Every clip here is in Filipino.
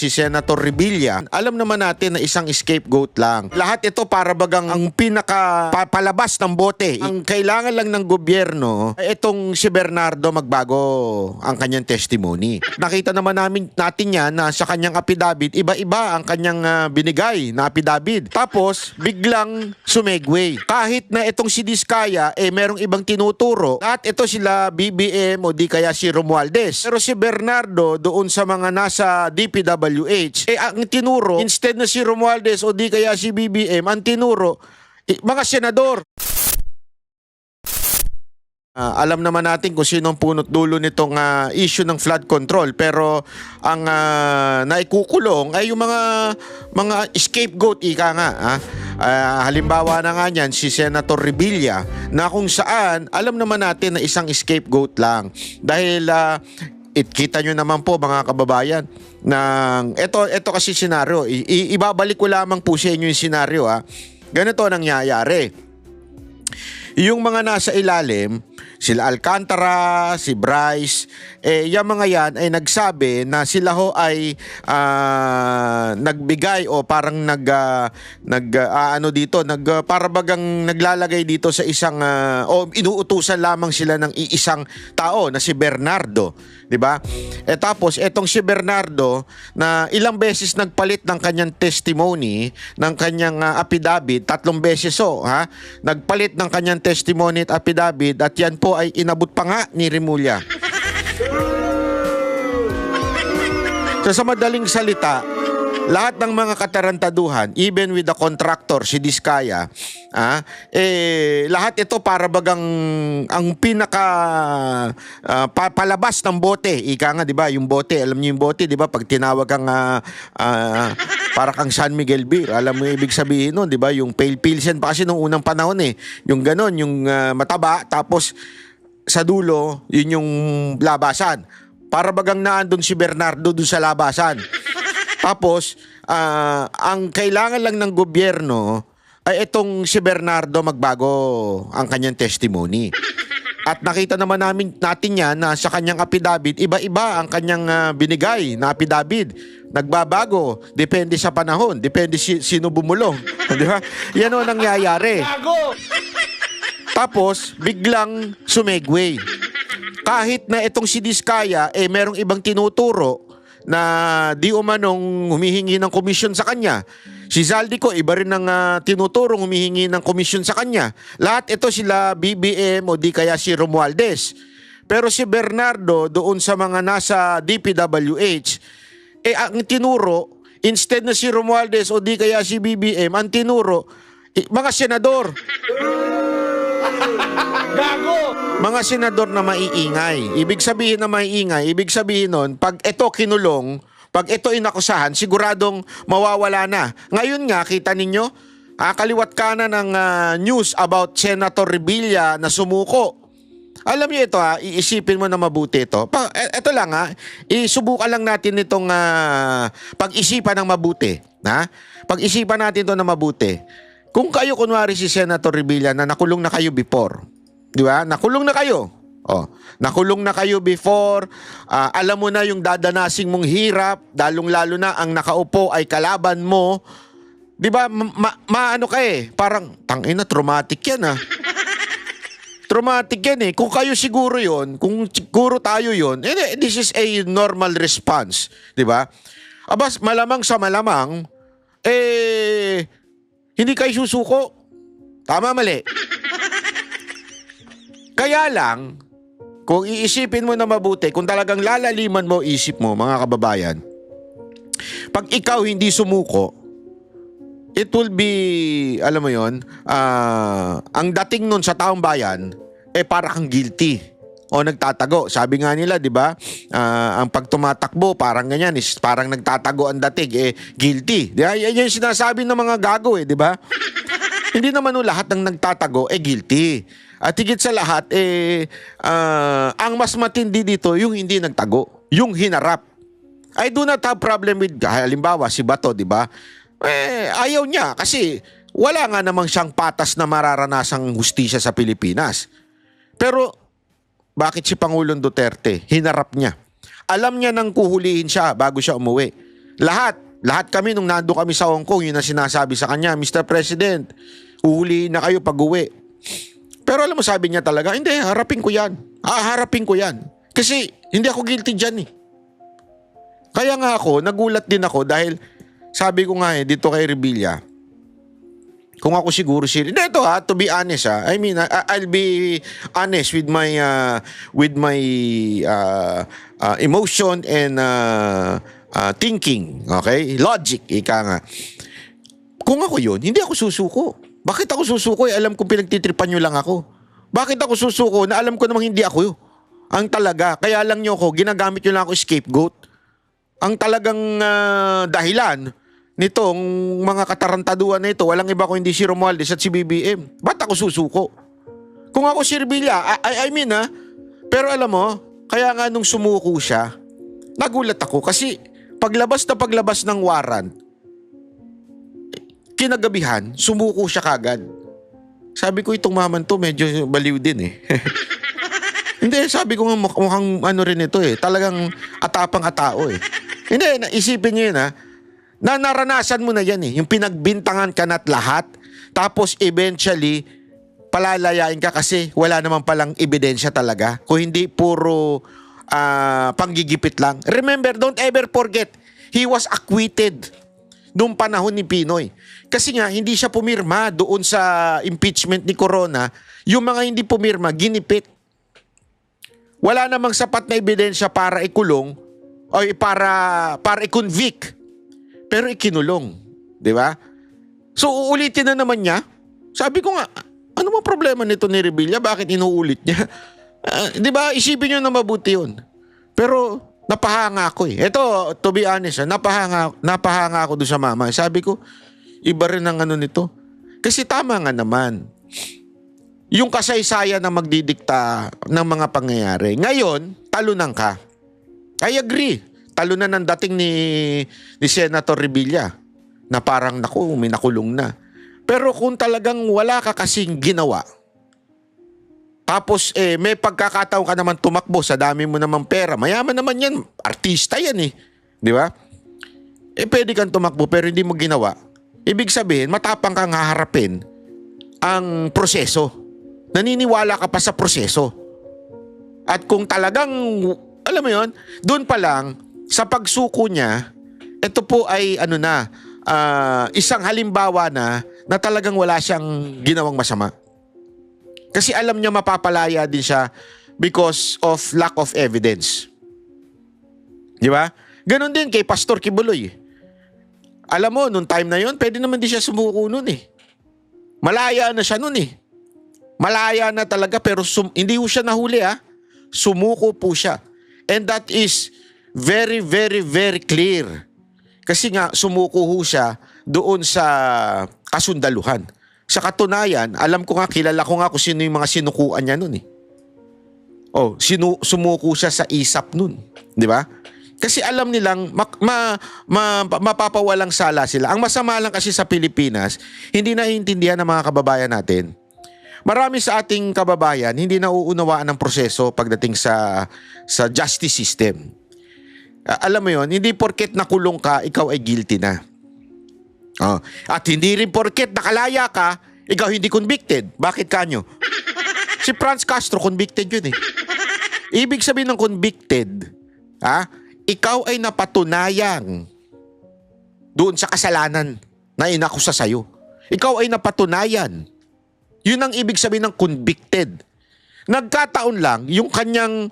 si Senator Revilla, alam naman natin na isang scapegoat lang. Lahat ito para bagang ang palabas ng bote. Ang kailangan lang ng gobyerno ay itong si Bernardo magbago ang kanyang testimony. Nakita naman natin yan na sa kanyang affidavit, iba-iba ang kanyang binigay na affidavit. Tapos, biglang sumegway. Kahit na itong si Diskaya, merong ibang tinuturo. At ito sila BBM o di kaya si Romualdez. Pero si Bernardo, doon sa mga nasa DPWH, ang tinuro, instead na si Romualdez o di kaya si BBM, ang tinuro, mga senador. Alam naman natin kung sino ang punot dulo nitong issue ng flood control, pero ang naikukulong ay yung mga scapegoat, ika nga. Halimbawa na nga niyan si Senator Revilla, na kung saan alam naman natin na isang scapegoat lang. Dahil kita nyo naman po mga kababayan, ng ito kasi senaryo, ibabalik ko lamang po sa inyo yung senaryo. Ganito nangyayari. Yung mga nasa ilalim, sila Alcantara, si Bryce, yung mga yan ay nagsabi na sila ho ay nagbigay o parang para bagang naglalagay dito sa isang o inuutusan lamang sila ng iisang tao na si Bernardo, di ba? Tapos etong si Bernardo na ilang beses nagpalit ng kanyang testimony, ng kanyang affidavit, 3 beses nagpalit ng kanyang testimony at affidavit, at yan po ay inabot pa nga ni Remulla. So, sa madaling salita, lahat ng mga katarantaduhan, even with the contractor, si Diskaya, lahat ito para bagang ang palabas ng bote. Ika nga, di ba? Yung bote, alam niyo yung bote, di ba? Pag tinawag kang para kang San Miguel Beer, alam mo yung ibig sabihin nun, di ba? Yung pale pilsen pa kasi nung unang panahon yung ganon, yung mataba, tapos sa dulo, yun yung labasan. Para bagang naandun si Bernardo dun sa labasan. Tapos, ang kailangan lang ng gobyerno ay itong si Bernardo magbago ang kanyang testimony. At nakita naman natin yan na sa kanyang affidavit, iba-iba ang kanyang binigay na affidavit. Nagbabago, depende sa panahon, depende sino bumulong. Di ba? Yan ang nangyayari. Tapos, biglang sumegway. Kahit na itong si Diskaya, merong ibang tinuturo na di umanong humihingi ng komisyon sa kanya. Si Zaldico, iba rin ang tinuturong humihingi ng komisyon sa kanya. Lahat ito sila BBM o di kaya si Romualdez. Pero si Bernardo, doon sa mga nasa DPWH, ang tinuro, instead na si Romualdez o di kaya si BBM, ang tinuro, mga senador. Gago! Mga senador na maiingay. Ibig sabihin na maiingay, ibig sabihin nun, pag ito kinulong, pag ito inakusahan, siguradong mawawala na. Ngayon nga, kita ninyo, kaliwat kanan ng news about Senator Revilla na sumuko. Alam niyo ito iisipin mo na mabuti ito. Ito lang isubukan lang natin itong pag-isipan ng mabuti. Pag-isipan natin ito na mabuti. Kung kayo kunwari si Senator Revilla na nakulong na kayo before, di ba? Nakulong na kayo. Nakulong na kayo before, alam mo na yung dadanasing mong hirap, lalong-lalo na ang nakaupo ay kalaban mo. Di ba? Maano ka parang tangina, traumatic yan Traumatic yan Kung kayo siguro yon, kung siguro tayo yon, this is a normal response, di ba? Abas, malamang sa malamang, hindi kayo susuko. Tama, mali. Kaya lang, kung iisipin mo na mabuti, kung talagang lalaliman mo isip mo, mga kababayan, pag ikaw hindi sumuko, it will be, alam mo yon, ang dating nun sa taong bayan, para kang guilty o nagtatago. Sabi nga nila, di ba, ang pagtumatakbo, parang ganyan, parang nagtatago ang dating, guilty. Di ba? Yan yung sinasabi ng mga gago, di ba? Hindi naman lahat ng nagtatago, guilty. At higit sa lahat, ang mas matindi dito, yung hindi nagtago, yung hinarap. I do not have problem with, halimbawa, si Bato, di ba? Ayaw niya kasi wala nga namang siyang patas na mararanasang hustisya sa Pilipinas. Pero, bakit si Pangulong Duterte? Hinarap niya. Alam niya nang kuhulihin siya bago siya umuwi. Lahat kami nung nando kami sa Hong Kong, yun ang sinasabi sa kanya, Mr. President, uhulihin na kayo pag-uwi. Pero alam mo, sabi niya talaga, hindi, harapin ko yan. Harapin ko yan. Kasi hindi ako guilty dyan eh. Kaya nga ako, nagulat din ako dahil sabi ko nga dito kay Revilla, kung ako siguro ito to be honest I mean, I'll be honest with my emotion and thinking, okay? Logic, ika nga. Kung ako yun, hindi ako susuko. Bakit ako susuko? Alam kong pinagtitripan nyo lang ako. Bakit ako susuko na alam ko namang hindi ako yun? Ang talaga, kaya lang nyo ako, ginagamit nyo lang ako scapegoat. Ang talagang dahilan nitong mga katarantaduan na ito, walang iba kung hindi si Romualdez at si BBM. Ba't ako susuko? Kung ako si Revilla, I mean pero alam mo, kaya nga nung sumuko siya, nagulat ako kasi paglabas ng warrant, kinagabihan, sumuko siya kagad. Sabi ko, itong maman to medyo baliw din eh. Hindi, sabi ko nga mukhang ano rin ito eh, talagang atapang atao eh. Hindi, isipin niyo yun na naranasan mo na yan eh, yung pinagbintangan ka na't lahat, tapos eventually, palalayain ka kasi wala naman palang ebidensya talaga. Kung hindi puro panggigipit lang. Remember, don't ever forget, he was acquitted noong panahon ni Pinoy. Kasi nga, hindi siya pumirma doon sa impeachment ni Corona. Yung mga hindi pumirma, ginipit. Wala namang sapat na ebidensya para ikulong o para i-convict. Pero ikinulong. Di ba? So, uulitin na naman niya. Sabi ko nga, ano ba problema nito ni Revilla? Bakit inuulit niya? Di ba? Isipin niyo na mabuti yun. Pero, napahanga ako eh. Ito, to be honest, napahanga ako doon sa mama. Sabi ko, iba rin ang ano nito. Kasi tama nga naman. Yung kasaysayan na magdidikta ng mga pangyayari. Ngayon, talunan ka. I agree. Talunan ng dating ni Senator Revilla na parang naku, may nakulong na. Pero kung talagang wala ka kasing ginawa, tapos may pagkakataon ka naman tumakbo sa dami mo namang pera, mayaman naman yan, artista yan eh. Di ba? Pwede kang tumakbo pero hindi mo ginawa. Ibig sabihin, matapang kang haharapin ang proseso. Naniniwala ka pa sa proseso. At kung talagang, alam mo yon, doon pa lang, sa pagsuko niya, ito po ay isang halimbawa na talagang wala siyang ginawang masama. Kasi alam niya mapapalaya din siya because of lack of evidence. Di ba? Ganon din kay Pastor Kibuloy. Alam mo, nung time na yon, pwede naman din siya sumuko nun eh. Malaya na siya nun eh. Malaya na talaga pero hindi po siya nahuli Sumuko po siya. And that is very, very, very clear. Kasi nga sumuko ho siya doon sa kasundaluhan. Sa katunayan, alam ko nga, kilala ko nga kung sino yung mga sinukuan niya nun eh. Sumuko siya sa ISAP nun. Di ba? Kasi alam nilang mapapawalang sala sila. Ang masama lang kasi sa Pilipinas, hindi naiintindihan ng mga kababayan natin. Marami sa ating kababayan hindi nauunawaan ng proseso pagdating sa justice system. Alam mo yon, hindi porket nakulong ka, ikaw ay guilty na. At hindi rin porket nakalaya ka, ikaw hindi convicted. Bakit kanyo? Si Franz Castro, convicted yun eh. Ibig sabihin ng convicted, ikaw ay napatunayang doon sa kasalanan na inakusa sa'yo. Ikaw ay napatunayan. Yun ang ibig sabihin ng convicted. Nagkataon lang, yung kanyang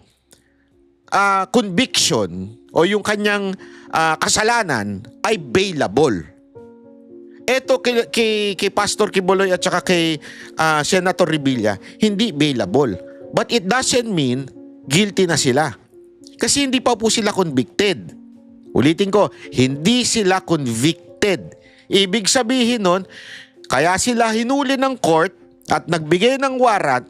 conviction o yung kanyang kasalanan ay bailable. Ito kay Pastor Kibuloy at saka kay Senator Revilla, hindi bailable. But it doesn't mean guilty na sila. Kasi hindi pa po sila convicted. Ulitin ko, hindi sila convicted. Ibig sabihin nun, kaya sila hinuli ng court at nagbigay ng warrant.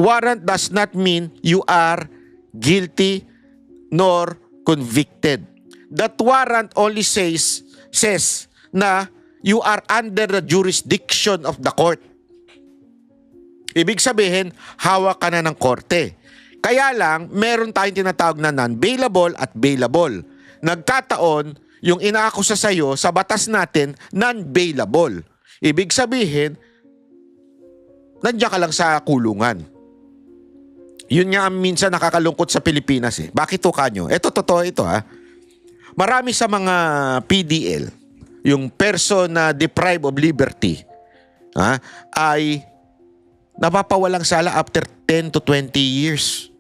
Warrant does not mean you are guilty nor convicted. That warrant only says na you are under the jurisdiction of the court. Ibig sabihin, hawak ka na ng korte. Kaya lang, meron tayong tinatawag na non-bailable at bailable. Nagkataon, yung inaakusa sa'yo sa batas natin, non-bailable. Ibig sabihin, nandiyan ka lang sa kulungan. Yun nga ang minsan nakakalungkot sa Pilipinas eh. Bakit to kanyo? Ito, totoo ito ha. Marami sa mga PDL, yung person na deprived of liberty, ay napapawalang sala after 10 to 20 years.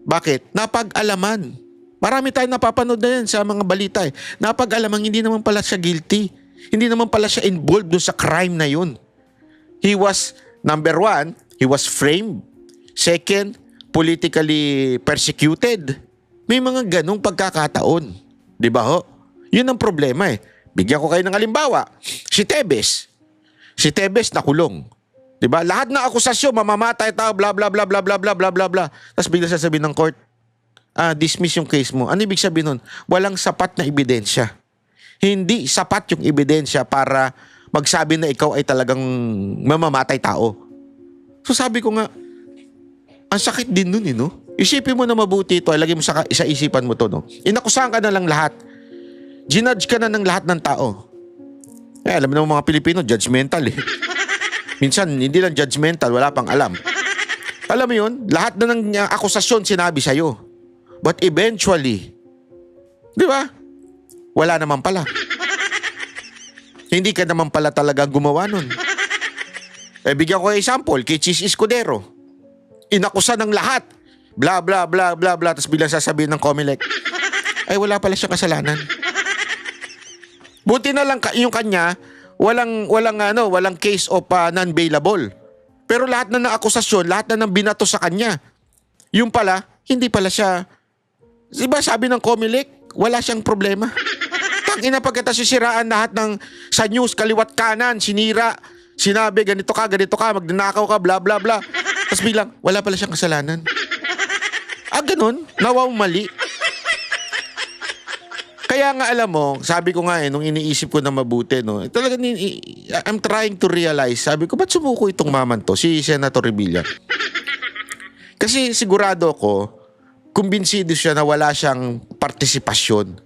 Bakit? Napag-alaman. Marami tayong napapanood na yan sa mga balita eh. Napag-alaman, hindi naman pala siya guilty. Hindi naman pala siya involved dun sa crime na yun. He was, number one, he was framed. Second, politically persecuted. May mga ganong pagkakataon. Di ba ho? Yun ang problema eh. Bigyan ko kayo ng halimbawa. Si Tebes. Si Tebes nakulong. Di ba? Lahat ng akusasyon, mamamatay tao, bla bla bla bla bla bla bla bla bla. Tapos bigla sasabihin ng court, dismiss yung case mo. Ano ibig sabihin nun? Walang sapat na ebidensya. Hindi sapat yung ebidensya para magsabi na ikaw ay talagang mamamatay tao. So sabi ko nga, ang sakit din nun no? Isipin mo na mabuti ito, lagay mo sa isipan mo to, no? Inakusahan ka na lang lahat. Ginudge ka na ng lahat ng tao. Alam mo naman mga Pilipino, judgmental eh. Minsan, hindi lang judgmental, wala pang alam. Alam mo yun, lahat na ng akusasyon sinabi sa'yo. But eventually, di ba? Wala naman pala. Hindi ka naman pala talaga gumawa nun. Bigyan ko example, kay Chis Escudero. Inakusa ng lahat. Bla bla bla bla bla. Tapos bilang sasabihin ng Comelec, ay wala pala siyang kasalanan. Buti na lang yung kanya, walang case of non-bailable. Pero lahat na ng akusasyon, lahat na ng binato sa kanya. Yung pala, hindi pala siya, diba sabi ng Comelec, wala siyang problema. Tangina pagkata sisiraan lahat ng sa news, kaliwat kanan, sinira, sinabi ganito ka, magnanakaw ka, bla bla bla. Tapos bilang, wala pala siyang kasalanan. Ganun, mali. Kaya nga alam mo, sabi ko nga nung iniisip ko na mabuti, no, talaga I'm trying to realize, sabi ko, ba't sumuko itong maman to, si Senator Revilla? Kasi sigurado ko, kumbinsido siya na wala siyang partisipasyon.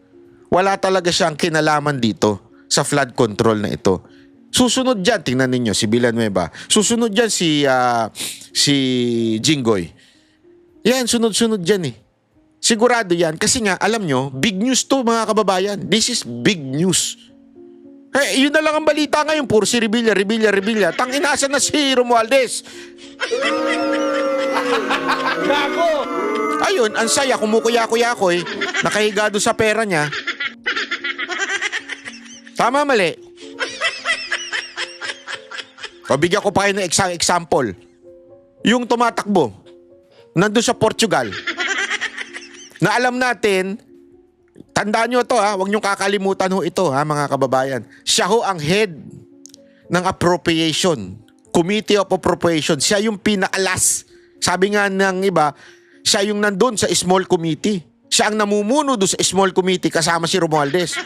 Wala talaga siyang kinalaman dito sa flood control na ito. Susunod dyan, tingnan ninyo, si Villanueva. Susunod dyan si Jinggoy. Yan, sunod-sunod dyan eh. Sigurado yan. Kasi nga, alam nyo, big news to mga kababayan. This is big news. Yun na lang ang balita ngayon. Puro si Revilla. Tang inasa na si Romualdez. Gago! Ayun, ang saya, kumukuya-kuya-koy. Nakahiga doon sa pera niya. Tama, mali. O, bigyan ko pa kayo ng example. Yung tumatakbo, nandun sa Portugal, na alam natin, tandaan nyo ito huwag nyo kakalimutan ito mga kababayan. Siya ang head ng appropriation, Committee of Appropriation. Siya yung pinaalas. Sabi nga ng iba, siya yung nandun sa small committee. Siya ang namumuno doon sa small committee kasama si Romualdez.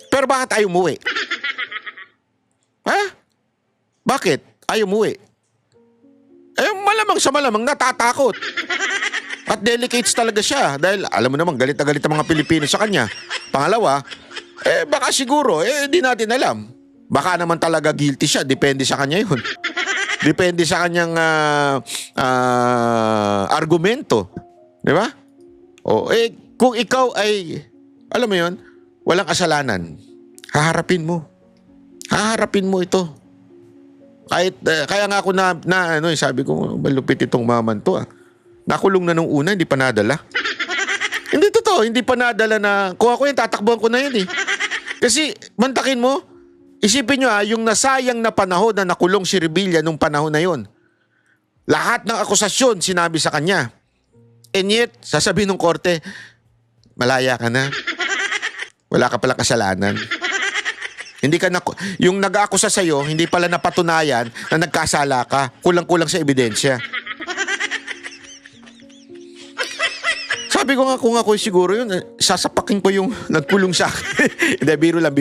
Pero bakit ayaw umuwi? Bakit? Ayaw umuwi. Malamang sa malamang natatakot. At delicates talaga siya. Dahil alam mo naman, galit na galit ang mga Pilipino sa kanya. Pangalawa, baka siguro, di natin alam. Baka naman talaga guilty siya. Depende sa kanya yun. Depende sa kanyang argumento. Di ba? Kung ikaw ay, alam mo yun, walang kasalanan, haharapin mo. Haharapin mo ito. Kahit, kaya nga ako sabi ko, malupit itong maman to Nakulong na nung una, hindi pa nadala. Hindi totoo, hindi pa nadala na, kung ako tatakbuhan ko na yun Kasi, mantakin mo, isipin nyo yung nasayang na panahon na nakulong si Revilla nung panahon na yun. Lahat ng akusasyon sinabi sa kanya. And yet, sasabihin ng korte, malaya ka na. Wala ka pala kasalanan. Hindi ka yung nag-aakusa sa'yo, hindi pala napatunayan na nagkasala ka. Kulang-kulang sa ebidensya. Sabi ko nga, kung ako siguro yun, sasapakin ko yung nagkulong sa akin. Hindi, biro lang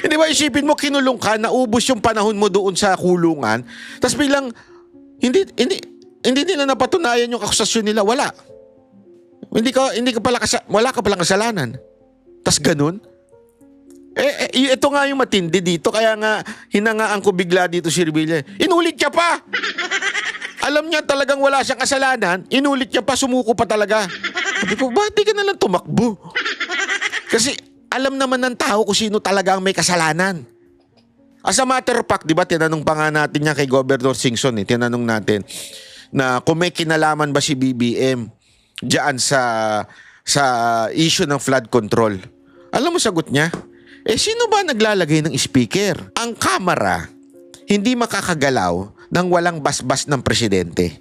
Hindi ba, isipin mo, kinulong ka, naubos yung panahon mo doon sa kulungan, tapos bilang, hindi nila napatunayan yung akusasyon nila, wala. Hindi ka pala wala ka palang kasalanan. Tas ganun. Ito nga yung matindi dito. Kaya nga, hinangaan ko bigla dito si Revilla. Inulit niya pa! Alam niya talagang wala siyang kasalanan, inulit niya pa, sumuko pa talaga. Sabi ko, bakit di ka nalang tumakbo? Kasi alam naman ng tao kung sino talaga ang may kasalanan. As a matter of fact, di ba, tinanong pa nga natin niya kay Governor Singson, tinanong natin na kung may kinalaman ba si BBM diyan sa issue ng flood control. Alam mo sagot niya? Sino ba naglalagay ng speaker? Ang kamera hindi makakagalaw nang walang basbas ng presidente.